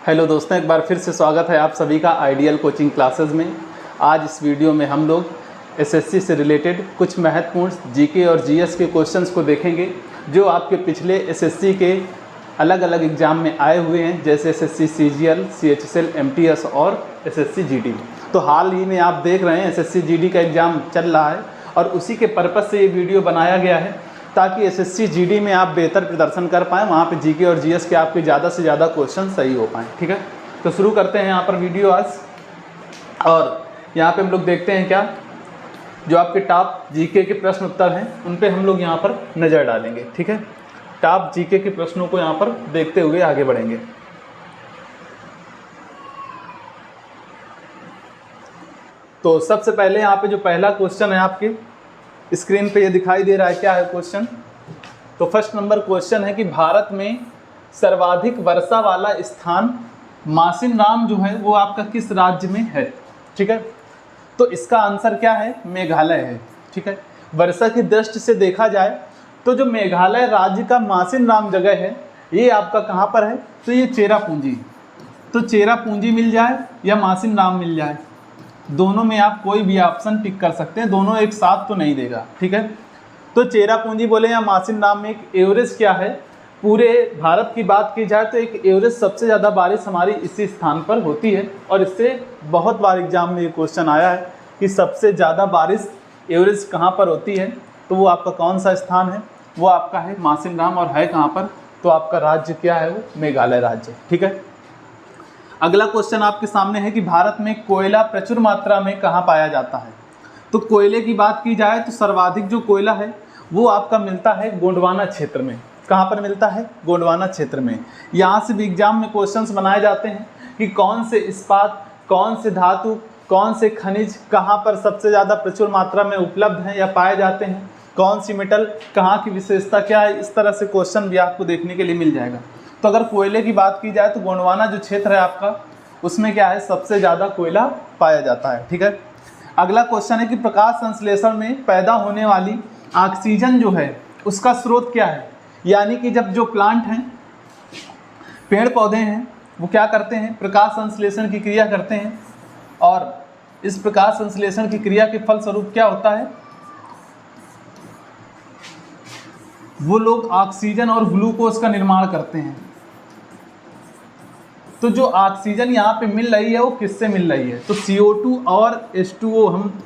Hello दोस्तों, एक बार फिर से स्वागत है आप सभी का आइडियल कोचिंग क्लासेस में। आज इस वीडियो में हम लोग एसएससी से रिलेटेड कुछ महत्वपूर्ण जीके और जीएस के क्वेश्चंस को देखेंगे जो आपके पिछले एसएससी के अलग अलग एग्ज़ाम में आए हुए हैं, जैसे एसएससी सीजीएल, सीएचएसएल, एमटीएस और एसएससी जीडी। तो हाल ही में आप देख रहे हैं एसएससी जीडी का एग्ज़ाम चल रहा है और उसी के पर्पज़ से ये वीडियो बनाया गया है ताकि एसएससी जीडी में आप बेहतर प्रदर्शन कर पाएँ, वहाँ पे जीके और जीएस के आपके ज़्यादा से ज़्यादा क्वेश्चन सही हो पाएँ। ठीक है, तो शुरू करते हैं यहाँ पर वीडियो आज। और यहाँ पे हम लोग देखते हैं क्या जो आपके टॉप जीके के प्रश्न उत्तर हैं उन पे हम लोग यहाँ पर नज़र डालेंगे। ठीक है, टॉप जीके के प्रश्नों को यहाँ पर देखते हुए आगे बढ़ेंगे। तो सबसे पहले यहाँ पे जो पहला क्वेश्चन है आपके स्क्रीन पे ये दिखाई दे रहा है, क्या है क्वेश्चन। तो फर्स्ट नंबर क्वेश्चन है कि भारत में सर्वाधिक वर्षा वाला स्थान मासिनराम जो है वो आपका किस राज्य में है। ठीक है, तो इसका आंसर क्या है, मेघालय है। ठीक है, वर्षा की दृष्टि से देखा जाए तो जो मेघालय राज्य का मासिनराम जगह है ये आपका कहाँ पर है, तो ये चेरापूंजी। तो चेरापूंजी मिल जाए या मासिनराम मिल जाए, दोनों में आप कोई भी ऑप्शन टिक कर सकते हैं, दोनों एक साथ तो नहीं देगा। ठीक है, तो चेरापूंजी बोले या मासिनराम में एक एवरेज क्या है, पूरे भारत की बात की जाए तो एक एवरेज सबसे ज़्यादा बारिश हमारी इसी स्थान पर होती है। और इससे बहुत बार एग्जाम में ये क्वेश्चन आया है कि सबसे ज़्यादा बारिश एवरेज कहाँ पर होती है, तो वो आपका कौन सा स्थान है, वो आपका है मासिनराम। और है कहाँ पर, तो आपका राज्य क्या है, वो मेघालय राज्य। ठीक है, अगला क्वेश्चन आपके सामने है कि भारत में कोयला प्रचुर मात्रा में कहाँ पाया जाता है। तो कोयले की बात की जाए तो सर्वाधिक जो कोयला है वो आपका मिलता है गोंडवाना क्षेत्र में। कहाँ पर मिलता है, गोंडवाना क्षेत्र में। यहाँ से भी एग्जाम में क्वेश्चंस बनाए जाते हैं कि कौन से इस्पात, कौन से धातु, कौन से खनिज कहाँ पर सबसे ज़्यादा प्रचुर मात्रा में उपलब्ध हैं या पाए जाते हैं, कौन सी मेटल कहाँ की विशेषता क्या है, इस तरह से क्वेश्चन भी आपको देखने के लिए मिल जाएगा। तो अगर कोयले की बात की जाए तो गोंडवाना जो क्षेत्र है आपका, उसमें क्या है, सबसे ज़्यादा कोयला पाया जाता है। ठीक है, अगला क्वेश्चन है कि प्रकाश संश्लेषण में पैदा होने वाली ऑक्सीजन जो है उसका स्रोत क्या है। यानी कि जब जो प्लांट हैं, पेड़ पौधे हैं, वो क्या करते हैं, प्रकाश संश्लेषण की क्रिया करते हैं और इस प्रकाश संश्लेषण की क्रिया के फलस्वरूप क्या होता है, वो लोग ऑक्सीजन और ग्लूकोज का निर्माण करते हैं। तो जो ऑक्सीजन यहाँ पे मिल रही है वो किससे मिल रही है, तो CO2 और H2O हम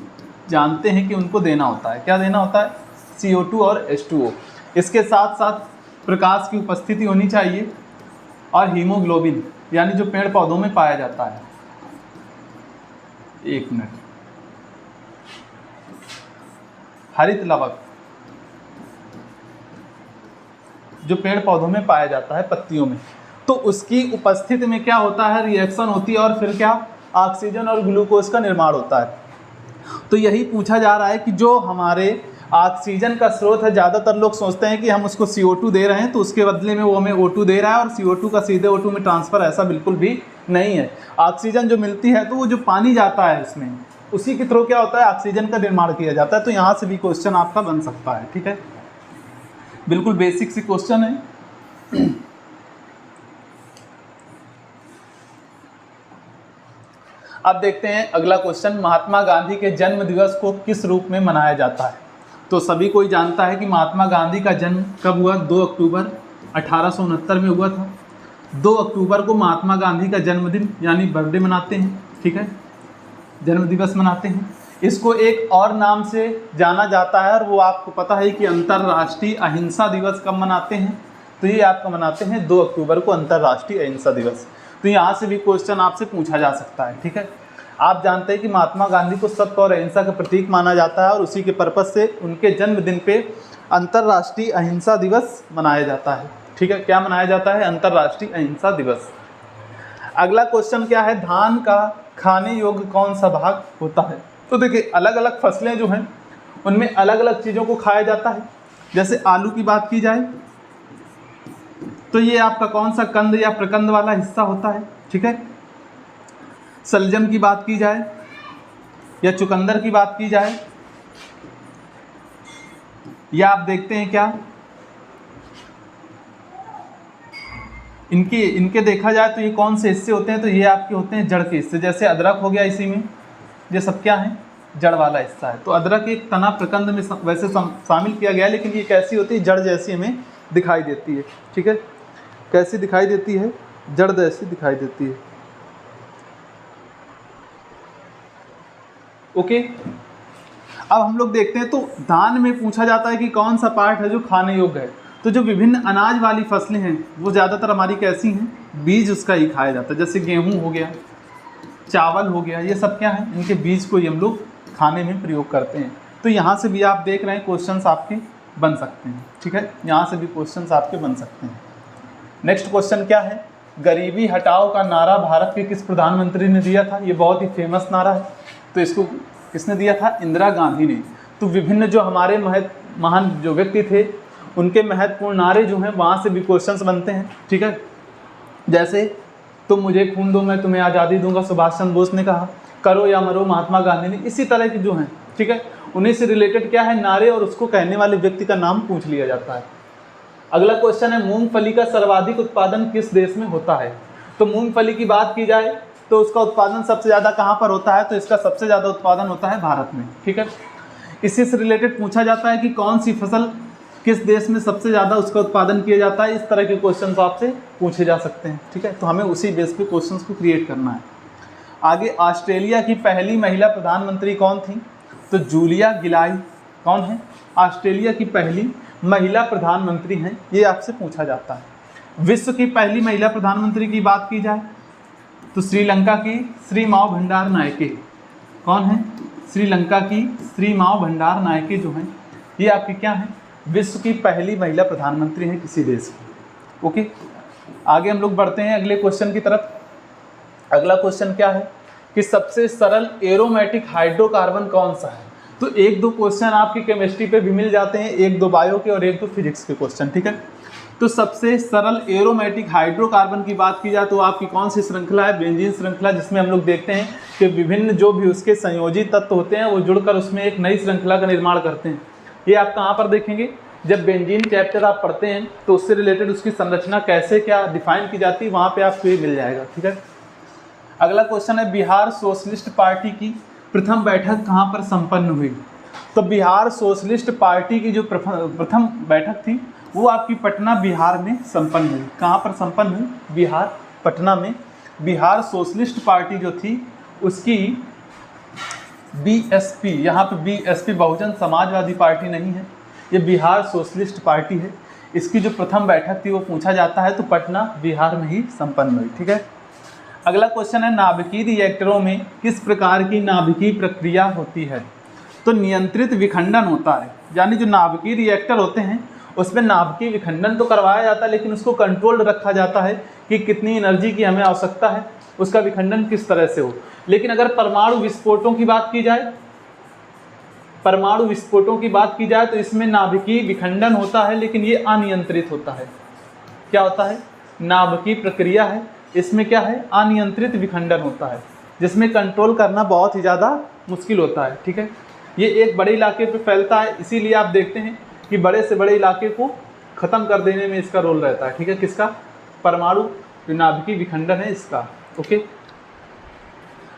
जानते हैं कि उनको देना होता है। क्या देना होता है, CO2 और H2O। इसके साथ साथ प्रकाश की उपस्थिति होनी चाहिए और हीमोग्लोबिन, यानी जो पेड़ पौधों में पाया जाता है। एक मिनट, हरित लवक जो पेड़ पौधों में पाया जाता है पत्तियों में, तो उसकी उपस्थिति में क्या होता है, रिएक्शन होती है और फिर क्या, ऑक्सीजन और ग्लूकोज का निर्माण होता है। तो यही पूछा जा रहा है कि जो हमारे ऑक्सीजन का स्रोत है, ज़्यादातर लोग सोचते हैं कि हम उसको CO2 दे रहे हैं तो उसके बदले में वो हमें O2 दे रहा है और CO2 का सीधे O2 में ट्रांसफ़र, ऐसा बिल्कुल भी नहीं है। ऑक्सीजन जो मिलती है तो वो जो पानी जाता है उसमें, उसी के थ्रू क्या होता है, ऑक्सीजन का निर्माण किया जाता है। तो यहाँ से भी क्वेश्चन आपका बन सकता है। ठीक है, बिल्कुल बेसिक सी क्वेश्चन है। अब देखते हैं अगला क्वेश्चन, महात्मा गांधी के जन्म दिवस को किस रूप में मनाया जाता है। तो सभी कोई जानता है कि महात्मा गांधी का जन्म कब हुआ, 2 अक्टूबर 1869 में हुआ था। 2 अक्टूबर को महात्मा गांधी का जन्मदिन यानी बर्थडे मनाते हैं। ठीक है, जन्म दिवस मनाते हैं। इसको एक और नाम से जाना जाता है और वो आपको पता है कि अंतर्राष्ट्रीय अहिंसा दिवस कब मनाते हैं, तो ये आपका मनाते हैं 2 अक्टूबर को अंतर्राष्ट्रीय अहिंसा दिवस। तो यहाँ से भी क्वेश्चन आपसे पूछा जा सकता है। ठीक है, आप जानते हैं कि महात्मा गांधी को सत्य और अहिंसा का प्रतीक माना जाता है और उसी के पर्पज़ से उनके जन्मदिन पे अंतर्राष्ट्रीय अहिंसा दिवस मनाया जाता है। ठीक है, क्या मनाया जाता है, अंतर्राष्ट्रीय अहिंसा दिवस। अगला क्वेश्चन क्या है, धान का खाने योग्य कौन सा भाग होता है। तो देखिए, अलग अलग फसलें जो हैं उनमें अलग अलग चीज़ों को खाया जाता है। जैसे आलू की बात की जाए तो ये आपका कौन सा कंद या प्रकंद वाला हिस्सा होता है। ठीक है, सलजम की बात की जाए या चुकंदर की बात की जाए, या आप देखते हैं क्या इनके देखा जाए तो ये कौन से हिस्से होते हैं, तो ये आपके होते हैं जड़ के हिस्से। जैसे अदरक हो गया, इसी में ये सब क्या है, जड़ वाला हिस्सा है। तो अदरक एक तना प्रकंद में वैसे शामिल किया गया है, लेकिन ये कैसी होती है, जड़ जैसी हमें दिखाई देती है। ठीक है, कैसी दिखाई देती है, जड़ जैसी दिखाई देती है। ओके, अब हम लोग देखते हैं तो धान में पूछा जाता है कि कौन सा पार्ट है जो खाने योग्य है। तो जो विभिन्न अनाज वाली फसलें हैं वो ज़्यादातर हमारी कैसी हैं, बीज उसका ही खाया जाता है। जैसे गेहूं हो गया, चावल हो गया, ये सब क्या है, इनके बीज को ही हम लोग खाने में प्रयोग करते हैं। तो यहाँ से भी आप देख रहे हैं क्वेश्चंस आपके बन सकते हैं। ठीक है, यहाँ से भी क्वेश्चंस आपके बन सकते हैं। नेक्स्ट क्वेश्चन क्या है, गरीबी हटाओ का नारा भारत के किस प्रधानमंत्री ने दिया था। ये बहुत ही फेमस नारा है, तो इसको किसने दिया था, इंदिरा गांधी ने। तो विभिन्न जो हमारे महान जो व्यक्ति थे उनके महत्वपूर्ण नारे जो हैं वहाँ से भी क्वेश्चंस बनते हैं। ठीक है, जैसे तुम मुझे खून दो मैं तुम्हें आज़ादी दूंगा, सुभाष चंद्र बोस ने कहा, करो या मरो महात्मा गांधी ने। इसी तरह की जो हैं, ठीक है, उन्हीं से रिलेटेड क्या है, नारे, और उसको कहने वाले व्यक्ति का नाम पूछ लिया जाता है। अगला क्वेश्चन है, मूंगफली का सर्वाधिक उत्पादन किस देश में होता है। तो मूंगफली की बात की जाए तो उसका उत्पादन सबसे ज़्यादा कहाँ पर होता है, तो इसका सबसे ज़्यादा उत्पादन होता है भारत में। ठीक है, इसी से रिलेटेड पूछा जाता है कि कौन सी फसल किस देश में सबसे ज़्यादा उसका उत्पादन किया जाता है। इस तरह के क्वेश्चन आपसे पूछे जा सकते हैं। ठीक है, तो हमें उसी बेस पे क्वेश्चंस को क्रिएट करना है। आगे, ऑस्ट्रेलिया की पहली महिला प्रधानमंत्री कौन थी, तो जूलिया गिलार्ड कौन है, ऑस्ट्रेलिया की पहली महिला प्रधानमंत्री हैं, ये आपसे पूछा जाता है। विश्व की पहली महिला प्रधानमंत्री की बात की जाए तो श्रीलंका की श्री माव भंडार नायके कौन है, श्रीलंका की श्री माव भंडार नायके जो हैं ये आपकी क्या है, विश्व की पहली महिला प्रधानमंत्री हैं किसी देश की। ओके, आगे हम लोग बढ़ते हैं अगले क्वेश्चन की तरफ। अगला क्वेश्चन क्या है कि सबसे सरल एरोमेटिक हाइड्रोकार्बन कौन सा है। तो एक दो क्वेश्चन आपकी केमिस्ट्री पे भी मिल जाते हैं, एक दो बायो के और एक दो फिजिक्स के क्वेश्चन। ठीक है, तो सबसे सरल एरोमेटिक हाइड्रोकार्बन की बात की जाए तो आपकी कौन सी श्रृंखला है, बेंजीन श्रृंखला, जिसमें हम लोग देखते हैं कि विभिन्न जो भी उसके संयोजी तत्व होते हैं वो जुड़कर उसमें एक नई श्रृंखला का निर्माण करते हैं। ये आप कहाँ पर देखेंगे, जब बेंजीन चैप्टर आप पढ़ते हैं तो उससे रिलेटेड उसकी संरचना कैसे क्या डिफाइन की जाती है वहाँ पे आपको ये मिल जाएगा। ठीक है, अगला क्वेश्चन है, बिहार सोशलिस्ट पार्टी की प्रथम बैठक कहाँ पर संपन्न हुई। तो बिहार सोशलिस्ट पार्टी की जो प्रथम बैठक थी वो आपकी पटना बिहार में संपन्न हुई। कहाँ पर संपन्न हुई, बिहार पटना में। बिहार सोशलिस्ट पार्टी जो थी उसकी बीएसपी, यहाँ पे बीएसपी बहुजन समाजवादी पार्टी नहीं है, ये बिहार सोशलिस्ट पार्टी है। इसकी जो प्रथम बैठक थी वो पूछा जाता है तो पटना बिहार में ही संपन्न हुई। ठीक है, अगला क्वेश्चन है, नाभिकीय रिएक्टरों में किस प्रकार की नाभिकीय प्रक्रिया होती है। तो नियंत्रित विखंडन होता है, यानी जो नाभिकीय रिएक्टर होते हैं उसमें नाभिकीय विखंडन तो करवाया जाता है लेकिन उसको कंट्रोल्ड रखा जाता है कि कितनी एनर्जी की हमें आवश्यकता है, उसका विखंडन किस तरह से हो। लेकिन अगर परमाणु विस्फोटों की बात की जाए, परमाणु विस्फोटों की बात की जाए तो इसमें नाभिकीय विखंडन होता है लेकिन ये अनियंत्रित होता है। क्या होता है, नाभिकीय प्रक्रिया है, इसमें क्या है, अनियंत्रित विखंडन होता है जिसमें कंट्रोल करना बहुत ही ज़्यादा मुश्किल होता है। ठीक है, ये एक बड़े इलाके पे फैलता है, इसीलिए आप देखते हैं कि बड़े से बड़े इलाके को ख़त्म कर देने में इसका रोल रहता है। ठीक है, किसका, परमाणु जो नाभिकीय विखंडन है इसका। ओके,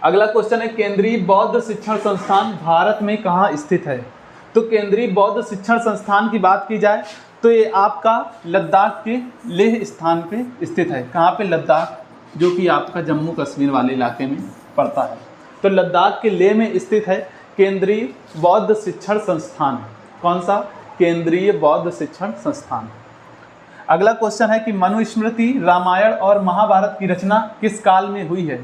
अगला क्वेश्चन है, केंद्रीय बौद्ध शिक्षण संस्थान भारत में कहाँ स्थित है। तो केंद्रीय बौद्ध शिक्षण संस्थान की बात की जाए तो ये आपका लद्दाख के लेह स्थान पे स्थित है। कहाँ पे, लद्दाख, जो कि आपका जम्मू कश्मीर वाले इलाके में पड़ता है। तो लद्दाख के लेह में स्थित है केंद्रीय बौद्ध शिक्षण संस्थान। कौन सा, केंद्रीय बौद्ध शिक्षण संस्थान। अगला क्वेश्चन है कि मनुस्मृति, रामायण और महाभारत की रचना किस काल में हुई है।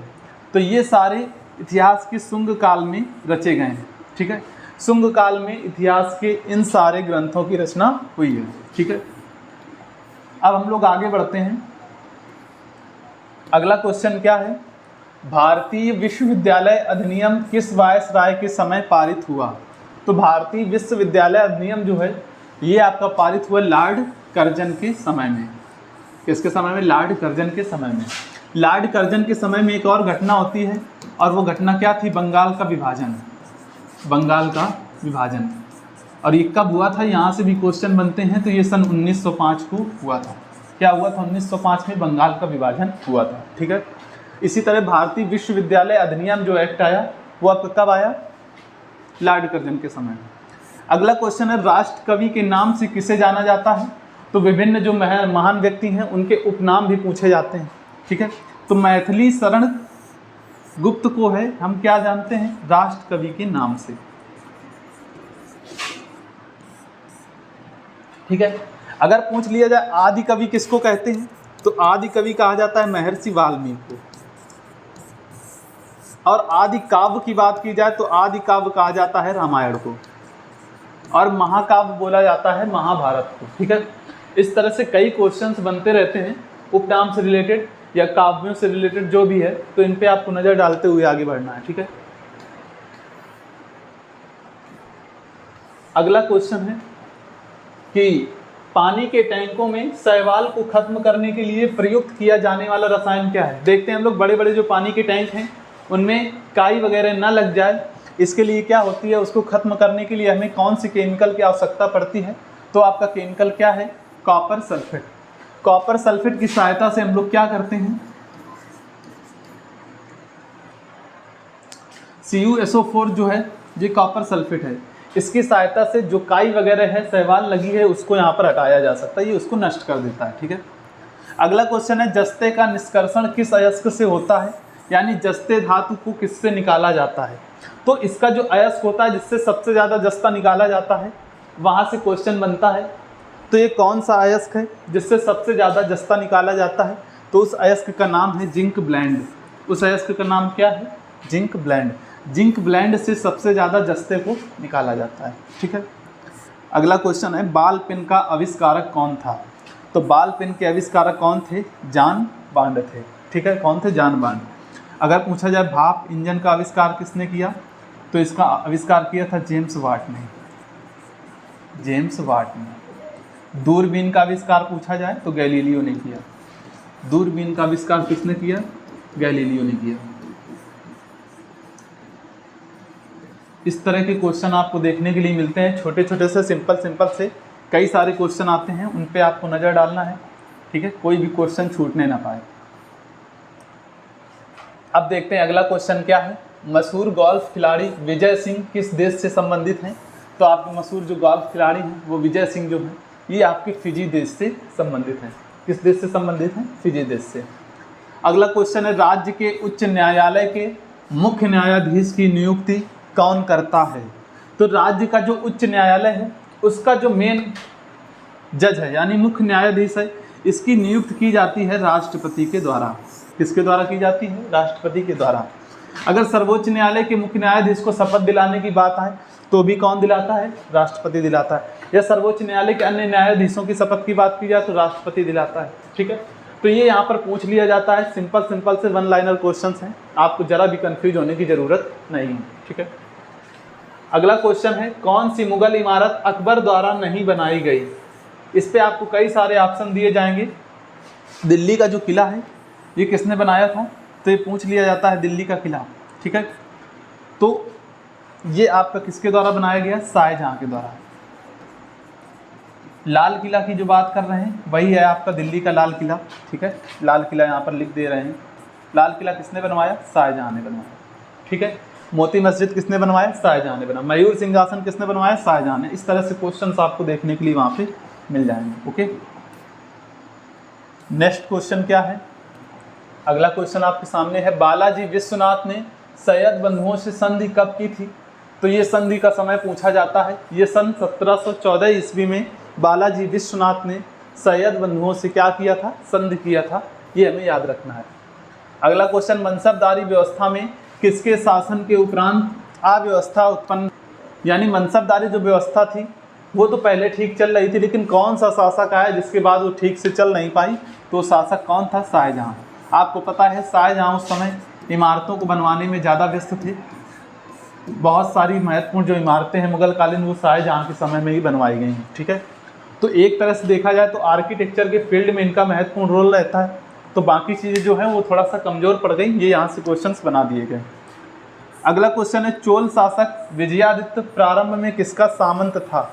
तो ये सारे इतिहास के शुंग काल में रचे गए हैं। ठीक है, शुंग काल में इतिहास के इन सारे ग्रंथों की रचना हुई है। ठीक है, अब हम लोग आगे बढ़ते हैं। अगला क्वेश्चन क्या है, भारतीय विश्वविद्यालय अधिनियम किस वायसराय के समय पारित हुआ। तो भारतीय विश्वविद्यालय अधिनियम जो है ये आपका पारित हुआ लॉर्ड कर्जन के समय में। किसके समय में, लॉर्ड कर्जन के समय में। लॉर्ड कर्जन के समय में एक और घटना होती है और वो घटना क्या थी, बंगाल का विभाजन। बंगाल का विभाजन, और ये कब हुआ था, यहाँ से भी क्वेश्चन बनते हैं। तो ये सन 1905 को हुआ था। क्या हुआ था, 1905 में बंगाल का विभाजन हुआ था। ठीक है। इसी तरह भारतीय विश्वविद्यालय अधिनियम जो एक्ट आया वो आपका कब आया, लॉर्ड कर्जन के समय में। अगला क्वेश्चन है, राष्ट्र कवि के नाम से किसे जाना जाता है। तो विभिन्न जो महान व्यक्ति हैं उनके उपनाम भी पूछे जाते हैं। ठीक है। तो मैथिली शरण गुप्त को है हम क्या जानते हैं, राष्ट्र कवि के नाम से। ठीक है। अगर पूछ लिया जाए आदि कवि किसको कहते हैं, तो आदि कवि कहा जाता है महर्षि वाल्मीकि को। और आदि काव्य की बात की जाए तो आदि काव्य कहा जाता है रामायण को, और महाकाव्य बोला जाता है महाभारत को। ठीक है। इस तरह से कई क्वेश्चंस बनते रहते हैं उपनाम से रिलेटेड या काव्यों से रिलेटेड जो भी है, तो इन पे आपको नज़र डालते हुए आगे बढ़ना है। ठीक है। अगला क्वेश्चन है कि पानी के टैंकों में शैवाल को खत्म करने के लिए प्रयुक्त किया जाने वाला रसायन क्या है। देखते हैं हम लोग, बड़े बड़े जो पानी के टैंक हैं उनमें काई वगैरह ना लग जाए, इसके लिए क्या होती है, उसको खत्म करने के लिए हमें कौन सी केमिकल की आवश्यकता पड़ती है। तो आपका केमिकल क्या है, कॉपर सल्फेट। कॉपर सल्फेट की सहायता से हम लोग क्या करते हैं, CuSO4 जो है ये कॉपर सल्फेट है, इसकी सहायता से जो काई वगैरह है, शैवाल लगी है, उसको यहाँ पर हटाया जा सकता है, ये उसको नष्ट कर देता है। ठीक है। अगला क्वेश्चन है, जस्ते का निष्कर्षण किस अयस्क से होता है, यानी जस्ते धातु को किससे निकाला जाता है। तो इसका जो अयस्क होता है जिससे सबसे ज़्यादा जस्ता निकाला जाता है, वहाँ से क्वेश्चन बनता है। तो ये कौन सा अयस्क है जिससे सबसे ज़्यादा जस्ता निकाला जाता है, तो उस अयस्क का नाम है जिंक ब्लेंड। उस अयस्क का नाम क्या है, जिंक ब्लेंड। जिंक ब्लेंड से सबसे ज़्यादा जस्ते को निकाला जाता है। ठीक है। अगला क्वेश्चन है, बाल पेन का आविष्कारक कौन था। तो बाल पेन के आविष्कारक कौन थे, जॉन बांड थे। ठीक है। कौन थे, जॉन बांड। अगर पूछा जाए भाप इंजन का आविष्कार किसने किया, तो इसका आविष्कार किया था जेम्स वाट ने। जेम्स वाट ने। दूरबीन का आविष्कार पूछा जाए तो गैलीलियो ने किया। दूरबीन का आविष्कार किसने किया, गैलीलियो ने किया। इस तरह के क्वेश्चन आपको देखने के लिए मिलते हैं, छोटे छोटे से सिंपल से कई सारे क्वेश्चन आते हैं, उन पे आपको नज़र डालना है। ठीक है। कोई भी क्वेश्चन छूटने ना पाए। अब देखते हैं अगला क्वेश्चन क्या है, मशहूर गोल्फ खिलाड़ी विजय सिंह किस देश से संबंधित हैं। तो आपके मशहूर जो गोल्फ खिलाड़ी हैं वो विजय सिंह जो हैं, ये आपके फिजी देश से संबंधित हैं। किस देश से संबंधित हैं, फिजी देश से। अगला क्वेश्चन है, राज्य के उच्च न्यायालय के मुख्य न्यायाधीश की नियुक्ति कौन करता है। तो राज्य का जो उच्च न्यायालय है उसका जो मेन जज है यानी मुख्य न्यायाधीश है, इसकी नियुक्ति की जाती है राष्ट्रपति के द्वारा। किसके द्वारा की जाती है, राष्ट्रपति के द्वारा। अगर सर्वोच्च न्यायालय के मुख्य न्यायाधीश को शपथ दिलाने की बात आए तो भी कौन दिलाता है, राष्ट्रपति दिलाता है। या सर्वोच्च न्यायालय के अन्य न्यायाधीशों की शपथ की बात की जाए तो राष्ट्रपति दिलाता है। ठीक है। तो ये यहाँ पर पूछ लिया जाता है, सिंपल से वन लाइनर क्वेश्चंस हैं, आपको जरा भी कंफ्यूज होने की ज़रूरत नहीं है। ठीक है। अगला क्वेश्चन है, कौन सी मुगल इमारत अकबर द्वारा नहीं बनाई गई। इस पे आपको कई सारे ऑप्शन दिए जाएंगे। दिल्ली का जो किला है ये किसने बनाया था, तो ये पूछ लिया जाता है दिल्ली का किला। ठीक है। तो ये आपका किसके द्वारा बनाया गया, शाहजहां के द्वारा। लाल किला की जो बात कर रहे हैं वही है आपका दिल्ली का लाल किला। ठीक है। लाल किला यहाँ पर लिख दे रहे हैं। लाल किला किसने बनवाया, शाहजहां ने बनवाया। ठीक है। मोती मस्जिद किसने बनवाया, शाहजहां ने बनवाया। मयूर सिंहासन किसने बनवाया, शाहजहां ने। इस तरह से क्वेश्चंस आपको देखने के लिए वहाँ पे मिल जाएंगे। ओके। नेक्स्ट क्वेश्चन क्या है, अगला क्वेश्चन आपके सामने है, बालाजी विश्वनाथ ने सैयद बंधुओं से संधि कब की थी। तो ये संधि का समय पूछा जाता है। ये सन 1714 ईस्वी में बालाजी विश्वनाथ ने सैयद बंधुओं से क्या किया था, संधि किया था। ये हमें याद रखना है। अगला क्वेश्चन, मनसबदारी व्यवस्था में किसके शासन के उपरांत अव्यवस्था उत्पन्न, यानी मनसबदारी जो व्यवस्था थी वो तो पहले ठीक चल रही थी, लेकिन कौन सा शासक आया जिसके बाद वो ठीक से चल नहीं पाई, तो शासक कौन था, शाहजहां। आपको पता है शाहजहां उस समय इमारतों को बनवाने में ज़्यादा व्यस्त थे। बहुत सारी महत्वपूर्ण जो इमारतें हैं मुगल कालीन वो शाहजहां के समय में ही बनवाई गई हैं। ठीक है। तो एक तरह से देखा जाए तो आर्किटेक्चर के फील्ड में इनका महत्वपूर्ण रोल रहता है, तो बाकी चीज़ें जो हैं वो थोड़ा सा कमज़ोर पड़ गई। ये यहाँ से क्वेश्चंस बना दिए गए। अगला क्वेश्चन है, चोल शासक विजयादित्य प्रारंभ में किसका सामंत था।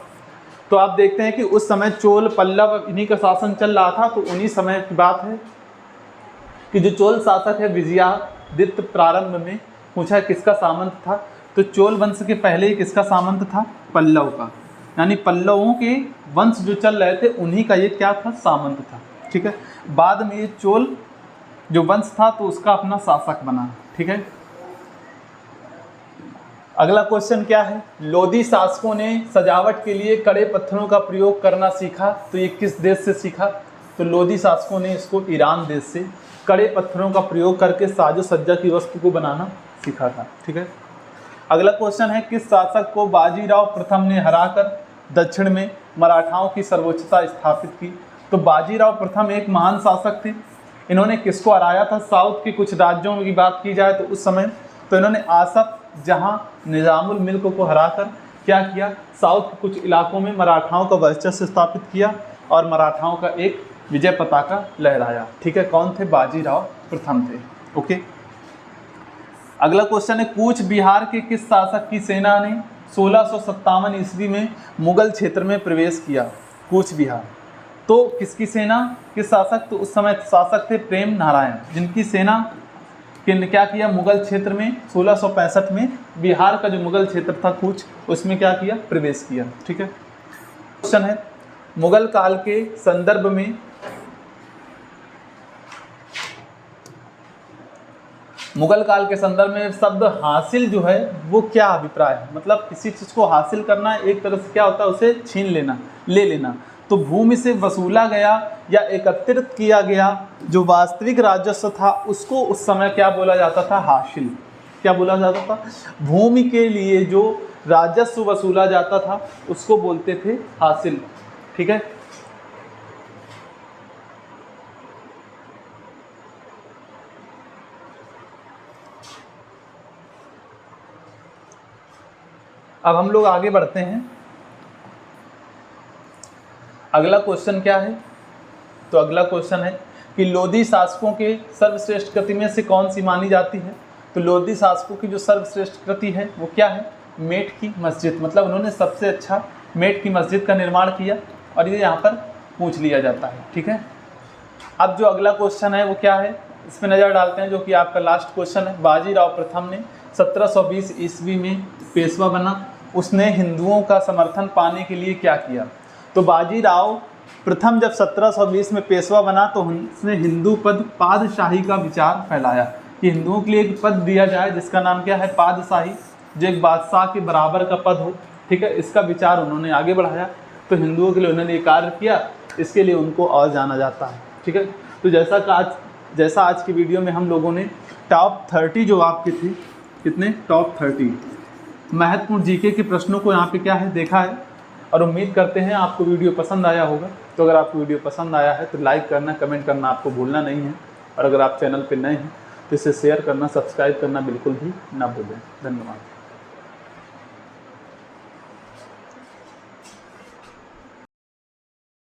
तो आप देखते हैं कि उस समय चोल पल्लव इन्हीं का शासन चल रहा था। तो उन्हीं समय की बात है कि जो चोल शासक है विजयादित्य प्रारंभ में पूछा किसका सामंत था, तो चोल वंश के पहले ही किसका सामंत था, पल्लव का। यानी पल्लवों के वंश जो चल रहे थे उन्हीं का ये क्या था, सामंत था। ठीक है, बाद में ये चोल जो वंश था तो उसका अपना शासक बना। ठीक है, अगला क्वेश्चन क्या है, लोदी शासकों ने सजावट के लिए कड़े पत्थरों का प्रयोग करना सीखा, तो ये किस देश से सीखा, तो लोदी शासकों ने इसको ईरान देश से कड़े पत्थरों का प्रयोग करके साजो सज्जा की वस्तु को बनाना सीखा था। ठीक है, अगला क्वेश्चन है, किस शासक को बाजीराव प्रथम ने हराकर दक्षिण में मराठाओं की सर्वोच्चता स्थापित की, तो बाजीराव प्रथम एक महान शासक थे। इन्होंने किसको हराया था, साउथ के कुछ राज्यों की बात की जाए तो उस समय तो इन्होंने आसफ जहां निजामुल मिल्क को हराकर क्या किया, साउथ के कुछ इलाकों में मराठाओं का वर्चस्व स्थापित किया और मराठाओं का एक विजय पताका लहराया। ठीक है, कौन थे, बाजीराव प्रथम थे। ओके, अगला क्वेश्चन है, कूच बिहार के किस शासक की सेना ने 1657 ईस्वी में मुगल क्षेत्र में प्रवेश किया, कूच बिहार। तो किसकी सेना, किस शासक, तो उस समय शासक थे प्रेम नारायण, जिनकी सेना ने क्या किया, मुगल क्षेत्र में 1665 में बिहार का जो मुगल क्षेत्र था कूच, उसमें क्या किया, प्रवेश किया। ठीक है, क्वेश्चन है, मुगल काल के संदर्भ में शब्द हासिल जो है वो क्या अभिप्राय है, मतलब किसी चीज़ को हासिल करना एक तरह से क्या होता है, उसे छीन लेना, ले लेना। तो भूमि से वसूला गया या एकत्रित किया गया जो वास्तविक राजस्व था उसको उस समय क्या बोला जाता था, हासिल। क्या बोला जाता था, भूमि के लिए जो राजस्व वसूला जाता था उसको बोलते थे हासिल। ठीक है, अब हम लोग आगे बढ़ते हैं। अगला क्वेश्चन क्या है, तो अगला क्वेश्चन है कि लोदी शासकों के सर्वश्रेष्ठ कृति में से कौन सी मानी जाती है, तो लोदी शासकों की जो सर्वश्रेष्ठ कृति है वो क्या है, मेट की मस्जिद। मतलब उन्होंने सबसे अच्छा मेट की मस्जिद का निर्माण किया और ये यहाँ पर पूछ लिया जाता है। ठीक है, अब जो अगला क्वेश्चन है वो क्या है, इस पर नज़र डालते हैं, जो कि आपका लास्ट क्वेश्चन है। बाजीराव प्रथम ने 1720 ईस्वी में पेशवा बना, उसने हिंदुओं का समर्थन पाने के लिए क्या किया, तो बाजीराव प्रथम जब 1720 में पेशवा बना तो उसने हिंदू पद पादशाही का विचार फैलाया कि हिंदुओं के लिए एक पद दिया जाए जिसका नाम क्या है, पादशाही, जो एक बादशाह के बराबर का पद हो। ठीक है, इसका विचार उन्होंने आगे बढ़ाया, तो हिंदुओं के लिए उन्होंने ये कार्य किया, इसके लिए उनको और जाना जाता है। ठीक है, तो जैसा आज की वीडियो में हम लोगों ने टॉप 30 जो आपके थे, कितने, टॉप 30 महत्वपूर्ण जीके के प्रश्नों को यहाँ पे क्या है देखा है, और उम्मीद करते हैं आपको वीडियो पसंद आया होगा। तो अगर आपको वीडियो पसंद आया है तो लाइक करना, कमेंट करना आपको भूलना नहीं है, और अगर आप चैनल पे नए हैं तो इसे शेयर करना, सब्सक्राइब करना बिल्कुल भी ना भूलें। धन्यवाद।